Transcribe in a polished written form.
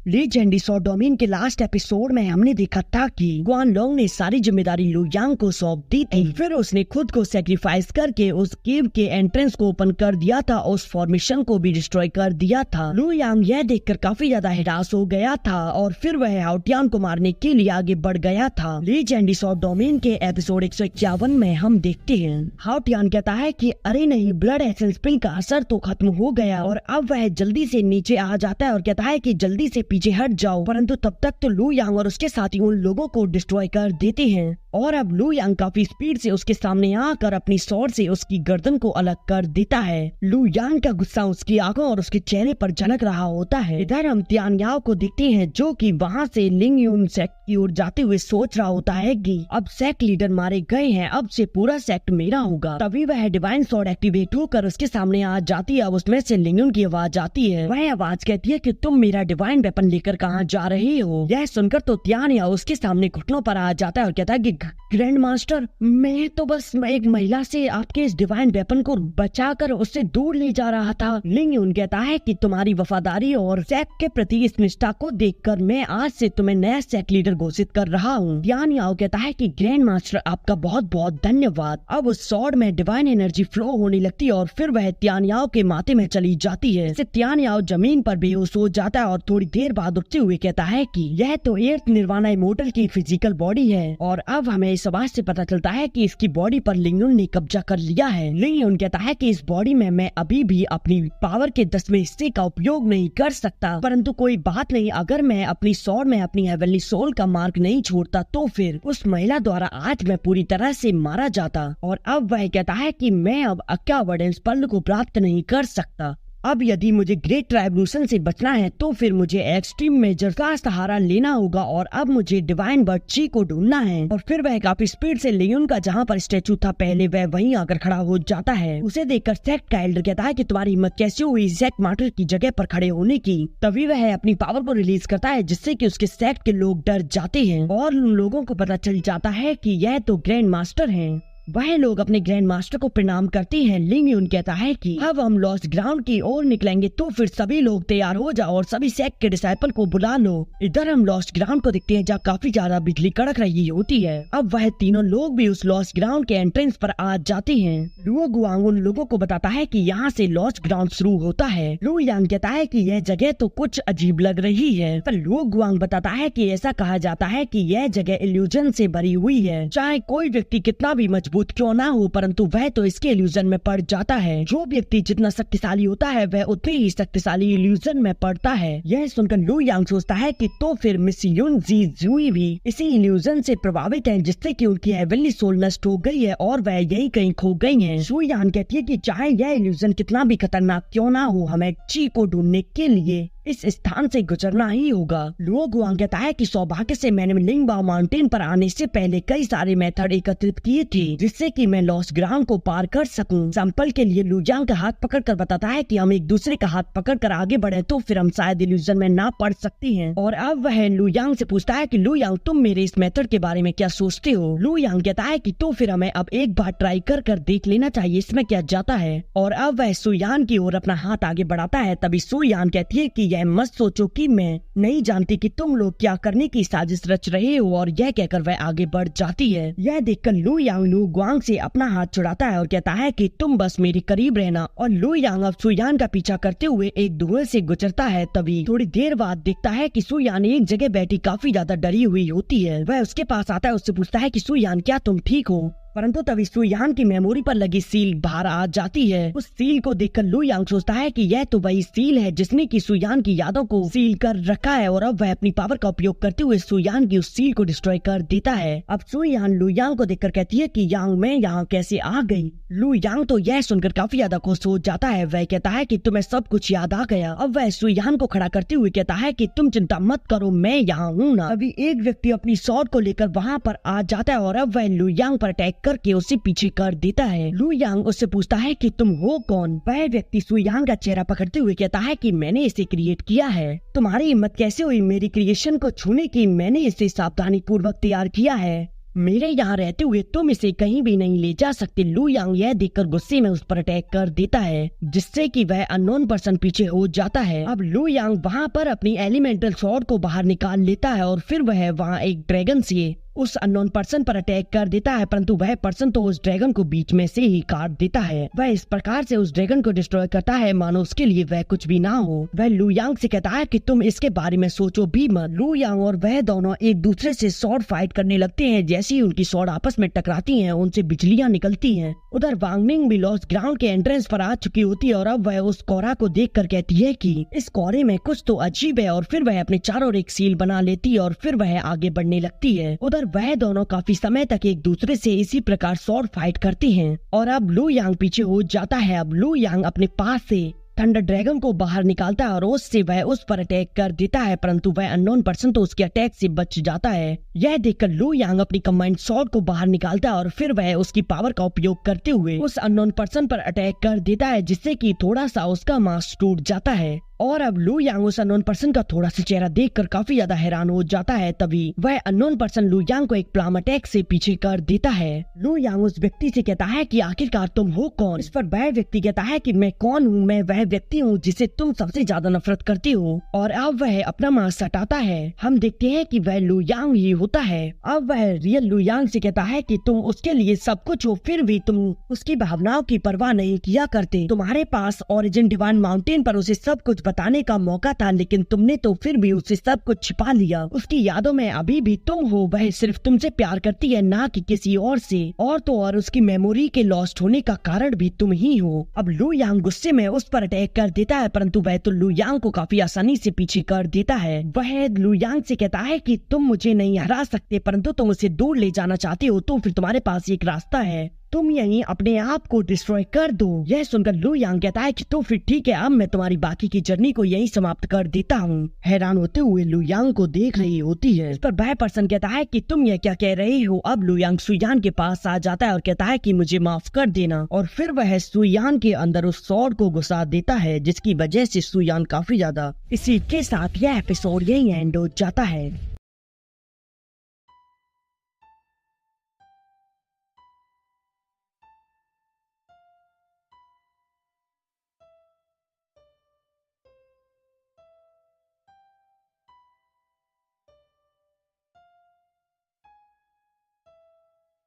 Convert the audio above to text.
लीजेंडी saw domain के last episode में हमने देखा था कि गुआन लोंग ने सारी जिम्मेदारी लू यांग को सौंप दी थी। फिर उसने खुद को सेक्रीफाइस करके उस केव के एंट्रेंस को ओपन कर दिया था, उस फॉर्मेशन को भी डिस्ट्रॉय कर दिया था। लू यांग यह देखकर काफी ज्यादा हिरास हो गया था और फिर वह हाओटियान को मारने के लिए आगे बढ़ गया था। लीजेंडी सॉ डोमेन के एपिसोड 151 में हम देखते हैं हाओटियान कहता है कि अरे नहीं, ब्लड एसेंस पिल का असर तो खत्म हो गया, और अब वह जल्दी से नीचे आ जाता है और कहता है कि जल्दी से पीछे हट जाओ। परंतु तब तक तो लू यांग और उसके साथी उन लोगों को डिस्ट्रॉय कर देते हैं और अब लू यांग काफी स्पीड से उसके सामने आकर अपनी स्वॉर्ड से उसकी गर्दन को अलग कर देता है। लू यांग का गुस्सा उसकी आंखों और उसके चेहरे पर झलक रहा होता है। इधर हम तियान याओ को देखते हैं जो कि वहाँ से लिंग यून सेक्ट की ओर जाते हुए सोच रहा होता है कि अब सेक्ट लीडर मारे गए हैं, अब से पूरा सेक्ट मेरा होगा। तभी वह डिवाइन स्वॉर्ड एक्टिवेट होकर उसके सामने आ जाती है। अब उसमें से लिंग यून की आवाज आती है। वह आवाज कहती है कि तुम मेरा डिवाइन वेपन लेकर कहाँ जा रहे हो। यह सुनकर तो तियान याओ उसके सामने घुटनों पर आ जाता है और कहता है कि ग्रैंड मास्टर, मैं तो बस एक महिला से आपके इस डिवाइन वेपन को बचाकर उससे दूर ले जा रहा था। लिंग यून कहता है कि तुम्हारी वफादारी और सेक्ट के प्रति इस निष्ठा को देखकर मैं आज से तुम्हें नया सेक्ट लीडर घोषित कर रहा हूँ। तियान याओ कहता है कि ग्रैंड मास्टर आपका बहुत बहुत धन्यवाद। अब उस स्वॉर्ड में डिवाइन एनर्जी फ्लो होने लगती है और फिर वह तियान याओ के माथे में चली जाती है। इससे तियान याओ जमीन पर बेहोश हो जाता है और थोड़ी देर बाद उठते हुए कहता है कि यह तो एर्थ निर्वाणा इमोर्टल की फिजिकल बॉडी है। और अब हमें इस आवाज से पता चलता है कि इसकी बॉडी पर लिंग यून ने कब्जा कर लिया है। लिंग यून कहता है कि इस बॉडी में मैं अभी भी अपनी पावर के 10वें हिस्से का उपयोग नहीं कर सकता, परंतु कोई बात नहीं, अगर मैं अपनी स्वॉर्ड में अपनी हेवनली सोल का मार्क नहीं छोड़ता तो फिर उस महिला द्वारा आज मैं पूरी तरह से मारा जाता। और अब वह कहता है कि मैं अब अक्यावर्डेंस पर्ल को प्राप्त नहीं कर सकता। अब यदि मुझे ग्रेट ट्राइब्यूशन से बचना है तो फिर मुझे एक्सट्रीम मेजर का सहारा लेना होगा और अब मुझे डिवाइन बर्ड ची को ढूंढना है। और फिर वह काफी स्पीड से लिंग का जहाँ पर स्टेचू था पहले वह वहीं आकर खड़ा हो जाता है। उसे देखकर सेक्ट का एल्डर कहता है कि तुम्हारी हिम्मत कैसे हुई सेक्ट मार्टर की जगह पर खड़े होने की। तभी वह अपनी पावर को रिलीज करता है जिससे कि उसके सेक्ट के लोग डर जाते हैं और उन लोगों को पता चल जाता है कि यह तो ग्रैंड मास्टर हैं। वह लोग अपने ग्रैंड मास्टर को प्रणाम करते हैं। लिंग यून कहता है कि अब हम लॉस्ट ग्राउंड की ओर निकलेंगे तो फिर सभी लोग तैयार हो जाओ और सभी सेक्ट के डिसाइपल को बुला लो। इधर हम लॉस्ट ग्राउंड को देखते हैं जहाँ काफी ज्यादा बिजली कड़क रही होती है। अब वह तीनों लोग भी उस लॉस्ट ग्राउंड के एंट्रेंस पर आ जाते हैं। लुओ गुआंग उन लोगों को बताता है कि यहाँ से लॉस्ट ग्राउंड शुरू होता है। लू यांग कहता है कि यह जगह तो कुछ अजीब लग रही है, पर लुओ गुआंग बताता है कि ऐसा कहा जाता है कि यह जगह इल्यूजन से भरी हुई है। चाहे कोई व्यक्ति कितना भी मजबूत क्यों ना हो, परंतु वह तो इसके इल्यूजन में पड़ जाता है। जो व्यक्ति जितना शक्तिशाली होता है वह उतनी ही शक्तिशाली इल्यूजन में पड़ता है। यह सुनकर लू यांग सोचता है कि तो फिर मिस युन जी जुई भी इसी इल्यूजन से प्रभावित हैं जिससे कि उनकी हेवनली सोल नष्ट हो गई है और वह यही कहीं खो गई हैं। शू यान कहती है कि चाहे यह इल्यूजन कितना भी खतरनाक क्यों ना हो, हमें ची को ढूंढने के लिए इस स्थान से गुजरना ही होगा। लुओ गुआंग कहता है कि सौभाग्य से मैंने लिंगबाओ माउंटेन पर आने से पहले कई सारे मेथड एकत्रित किए थे जिससे कि मैं लॉस्ट ग्राउंड को पार कर सकूं। सैंपल के लिए लू यांग का हाथ पकड़कर बताता है कि हम एक दूसरे का हाथ पकड़कर आगे बढ़े तो फिर हम शायद इल्यूजन में ना पड़ सकते हैं। और अब वह लू यांग से पूछता है कि लू यांग तुम मेरे इस मेथड के बारे में क्या सोचते हो। लू यांग कहता है कि तो फिर हमें अब एक बार ट्राई कर देख लेना चाहिए, इसमें क्या जाता है। और अब वह सुयान की ओर अपना हाथ आगे बढ़ाता है। तभी सुयान कहती है कि यह मत सोचो कि मैं नहीं जानती कि तुम लोग क्या करने की साजिश रच रहे हो, और यह कहकर वह आगे बढ़ जाती है। यह देखकर लू यांग लू गुआंग से अपना हाथ छुड़ाता है और कहता है कि तुम बस मेरे करीब रहना। और लू यांग अब सुयान का पीछा करते हुए एक धुएं से गुजरता है। तभी थोड़ी देर बाद देखता है कि सुयान एक जगह बैठी काफी ज्यादा डरी हुई होती है। वह उसके पास आता है, उससे पूछता है कि सुयान क्या तुम ठीक हो। परंतु तभी सुयान की मेमोरी पर लगी सील बाहर आ जाती है। उस सील को देखकर लू यांग सोचता है कि यह तो वही सील है जिसने की सुयान की यादों को सील कर रखा है और अब वह अपनी पावर का उपयोग करते हुए सुयान की उस सील को डिस्ट्रॉय कर देता है। अब सुयान लू यांग को देखकर कहती है कि यांग मैं यहाँ कैसे आ गई। लू यांग तो यह सुनकर काफी ज्यादा खुश हो जाता है। वह कहता है कि तुम्हें सब कुछ याद आ गया। अब वह सुयान को खड़ा करते हुए कहता है कि तुम चिंता मत करो, मैं यहाँ हूँ ना। अभी एक व्यक्ति अपनी स्वॉर्ड को लेकर वहाँ पर आ जाता है और अब वह लू यांग पर अटैक करके उसे पीछे कर देता है। लू यांग उससे पूछता है कि तुम हो कौन। वह व्यक्ति सुयांग का चेहरा पकड़ते हुए कहता है कि मैंने इसे क्रिएट किया है। तुम्हारी हिम्मत कैसे हुई मेरी क्रिएशन को छूने की? मैंने इसे सावधानी पूर्वक तैयार किया है। मेरे यहाँ रहते हुए तुम इसे कहीं भी नहीं ले जा सकते। लू यांग यह देखकर गुस्से में उस पर अटैक कर देता है, जिससे कि वह अननोन पर्सन पीछे हो जाता है। अब लू यांग वहाँ पर अपनी एलिमेंटल स्वॉर्ड को बाहर निकाल लेता है और फिर वह वहाँ एक ड्रैगन से उस अननोन पर्सन पर अटैक कर देता है, परंतु वह पर्सन तो उस ड्रैगन को बीच में से ही काट देता है। वह इस प्रकार से उस ड्रैगन को डिस्ट्रॉय करता है मानो उसके लिए वह कुछ भी ना हो। वह लू यांग से कहता है कि तुम इसके बारे में सोचो भी मत। लू यांग और वह दोनों एक दूसरे से स्वॉर्ड फाइट करने लगते हैं। जैसे ही उनकी स्वॉर्ड आपस में टकराती हैं, उनसे बिजलियां निकलती हैं। उधर वांग निंग भी लॉस्ट ग्राउंड के एंट्रेंस पर आ चुकी होती है और अब वह उस कोहरा को देखकर कहती है कि इस कोहरे में कुछ तो अजीब है, और फिर वह अपने चारों ओर एक सील बना लेती है और फिर वह आगे बढ़ने लगती है। उधर वह दोनों काफी समय तक एक दूसरे से इसी प्रकार स्वॉर्ड फाइट करते हैं और अब लू यांग पीछे हो जाता है। अब लू यांग अपने पास से थंडर ड्रैगन को बाहर निकालता है और उससे वह उस पर अटैक कर देता है, परंतु वह अननोन पर्सन तो उसके अटैक से बच जाता है। यह देखकर लू यांग अपनी कंबाइंड स्वॉर्ड को बाहर निकालता है और फिर वह उसकी पावर का उपयोग करते हुए उस अननोन पर्सन पर अटैक कर देता है, जिससे कि थोड़ा सा उसका मांस टूट जाता है। और अब लू यांग उस अननोन पर्सन का थोड़ा सा चेहरा देखकर काफी ज्यादा हैरान हो जाता है। तभी वह अननोन पर्सन लू यांग को एक प्लाम अटैक से पीछे कर देता है। लू यांग उस व्यक्ति से कहता है कि आखिरकार तुम हो कौन। इस पर वह व्यक्ति कहता है कि मैं कौन हूँ, मैं वह व्यक्ति हूँ जिसे तुम सबसे ज्यादा नफरत करती हो। और अब वह अपना मांस हटाता है। हम देखते हैं कि वह लू यांग ही होता है। अब वह रियल लू यांग से कहता है कि तुम उसके लिए सब कुछ हो, फिर भी तुम उसकी भावनाओं की परवाह नहीं किया करते। तुम्हारे पास ओरिजिन डिवाइन माउंटेन पर उसे सब कुछ बताने का मौका था, लेकिन तुमने तो फिर भी उससे सब कुछ छिपा लिया। उसकी यादों में अभी भी तुम हो। वह सिर्फ तुमसे प्यार करती है, ना कि किसी और से। और तो और उसकी मेमोरी के लॉस्ट होने का कारण भी तुम ही हो। अब लू यांग गुस्से में उस पर अटैक कर देता है, परंतु वह तो लू यांग को काफी आसानी से पीछे कर देता है। वह लू यांग से कहता है कि तुम मुझे नहीं हरा सकते, परंतु तुम उसे दूर ले जाना चाहते हो, तो फिर तुम्हारे पास एक रास्ता है, तुम यहीं अपने आप को डिस्ट्रॉय कर दो। यह सुनकर लू यांग कहता है कि तो फिर ठीक है, अब मैं तुम्हारी बाकी की जर्नी को यहीं समाप्त कर देता हूँ। हैरान होते हुए लू यांग को देख रही होती है। इस पर वह पर्सन कहता है कि तुम ये क्या कह रही हो। अब लू यांग सुयान के पास आ जाता है और कहता है कि मुझे माफ कर देना, और फिर वह सुयान के अंदर उस स्वॉर्ड को घुसा देता है, जिसकी वजह से सुयान काफी ज्यादा। इसी के साथ यह एपिसोड यहीं एंड हो जाता है।